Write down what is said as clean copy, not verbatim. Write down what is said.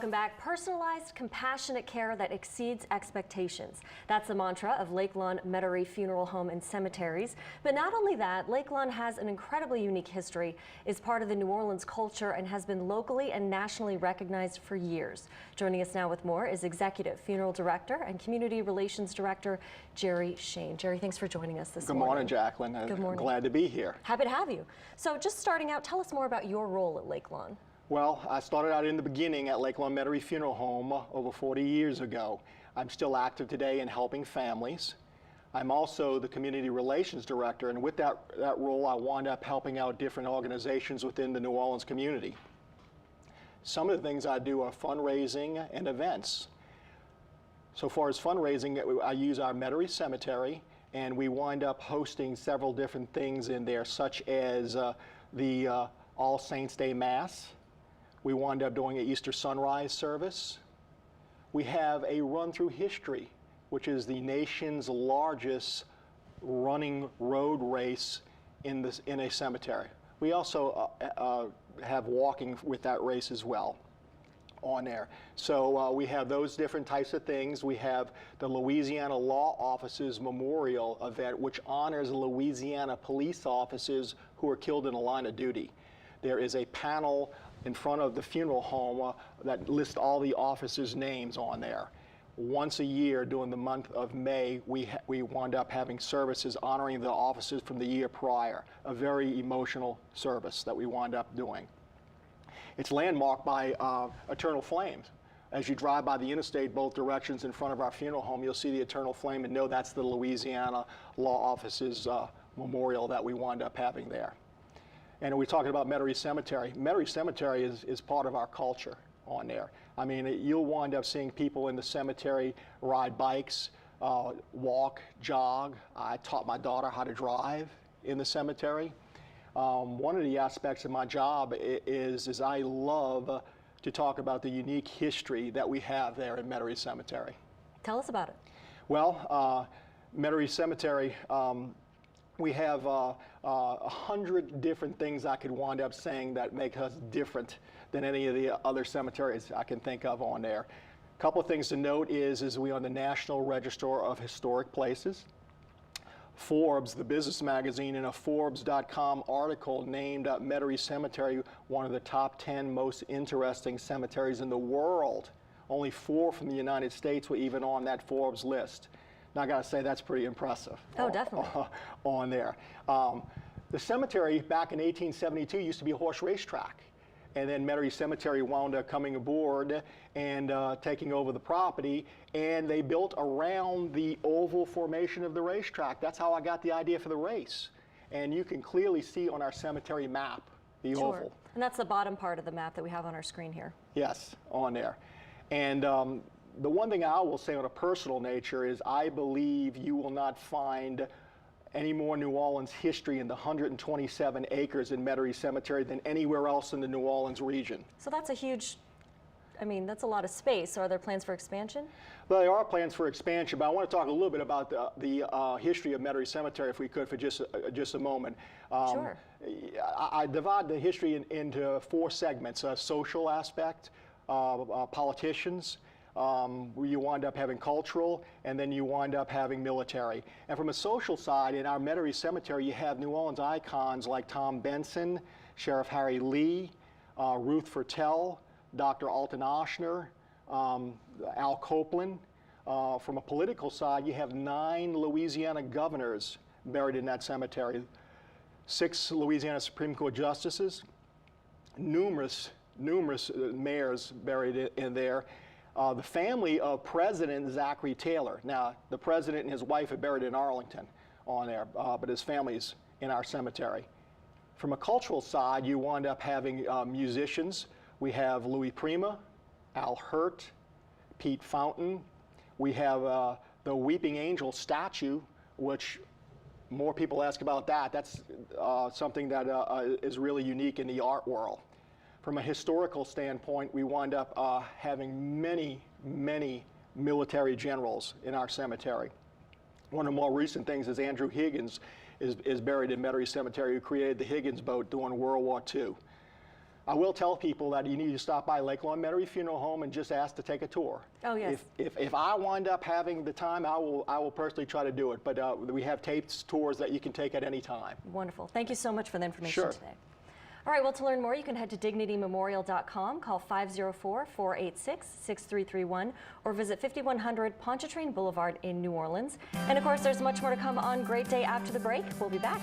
Welcome back. Personalized, compassionate care that exceeds expectations. That's the mantra of Lakeland Metairie Funeral Home and Cemeteries. But not only that, Lakeland has an incredibly unique history, is part of the New Orleans culture, and has been locally and nationally recognized for years. Joining us now with more is Executive Funeral Director and Community Relations Director Jerry Schoen. Jerry, thanks for joining us this morning. Good morning, Jacqueline. Good morning. Glad to be here. Happy to have you. So just starting out, tell us more about your role at Lakeland. Well, I started out in the beginning at Lakeland Metairie Funeral Home over 40 years ago. I'm still active today in helping families. I'm also the Community Relations Director, and with that role, I wound up helping out different organizations within the New Orleans community. Some of the things I do are fundraising and events. So far as fundraising, I use our Metairie Cemetery, and we wind up hosting several different things in there, such as the All Saints Day Mass. We wind up doing an Easter sunrise service. We have a run through history, which is the nation's largest running road race in a cemetery. We also have walking with that race as well on there. So we have those different types of things. We have the Louisiana Law Officers Memorial event, which honors Louisiana police officers who were killed in the line of duty. There is a panel in front of the funeral home that lists all the officers' names on there. Once a year during the month of May, we wound up having services honoring the officers from the year prior, a very emotional service that we wound up doing. It's landmarked by eternal flames. As you drive by the interstate both directions in front of our funeral home, you'll see the eternal flame and know that's the Louisiana Law Officers Memorial that we wound up having there. And we're talking about Metairie Cemetery. Metairie Cemetery is part of our culture on there. I mean, you'll wind up seeing people in the cemetery ride bikes, walk, jog. I taught my daughter how to drive in the cemetery. One of the aspects of my job is I love to talk about the unique history that we have there in Metairie Cemetery. Tell us about it. Well, Metairie Cemetery, we have 100 different things I could wind up saying that make us different than any of the other cemeteries I can think of on there. A couple of things to note is we are on the National Register of Historic Places. Forbes, the business magazine, in a Forbes.com article named Metairie Cemetery one of the top 10 most interesting cemeteries in the world. Only 4 from the United States were even on that Forbes list. Now, I got to say, that's pretty impressive. Oh, definitely. On there. The cemetery back in 1872 used to be a horse racetrack. And then Metairie Cemetery wound up coming aboard and taking over the property. And they built around the oval formation of the racetrack. That's how I got the idea for the race. And you can clearly see on our cemetery map the oval. And that's the bottom part of the map that we have on our screen here. Yes, on there. And the one thing I will say on a personal nature is I believe you will not find any more New Orleans history in the 127 acres in Metairie Cemetery than anywhere else in the New Orleans region. So that's a huge, I mean, that's a lot of space. So are there plans for expansion? Well, there are plans for expansion, but I want to talk a little bit about the history of Metairie Cemetery, if we could, for just a moment. Sure. I divide the history into 4 segments: social aspect, politicians, where you wind up having cultural, and then you wind up having military. And from a social side, in our Metairie Cemetery, you have New Orleans icons like Tom Benson, Sheriff Harry Lee, Ruth Fertel, Dr. Alton Oshner, Al Copeland. From a political side, you have 9 Louisiana governors buried in that cemetery, 6 Louisiana Supreme Court justices, numerous mayors buried in there. The family of President Zachary Taylor. Now, the president and his wife are buried in Arlington on there, but his family's in our cemetery. From a cultural side, you wind up having musicians. We have Louis Prima, Al Hurt, Pete Fountain. We have the Weeping Angel statue, which more people ask about that. That's something that is really unique in the art world. From a historical standpoint, we wind up having many military generals in our cemetery. One of the more recent things is Andrew Higgins is buried in Metairie Cemetery, who created the Higgins boat during World War II. I will tell people that you need to stop by Lake Lawn Metairie Funeral Home and just ask to take a tour. Oh, yes. If I wind up having the time, I will personally try to do it. But we have taped tours that you can take at any time. Wonderful. Thank you so much for the information Sure. today. All right, well, to learn more, you can head to dignitymemorial.com, call 504-486-6331, or visit 5100 Pontchartrain Boulevard in New Orleans. And of course, there's much more to come on Great Day after the break. We'll be back.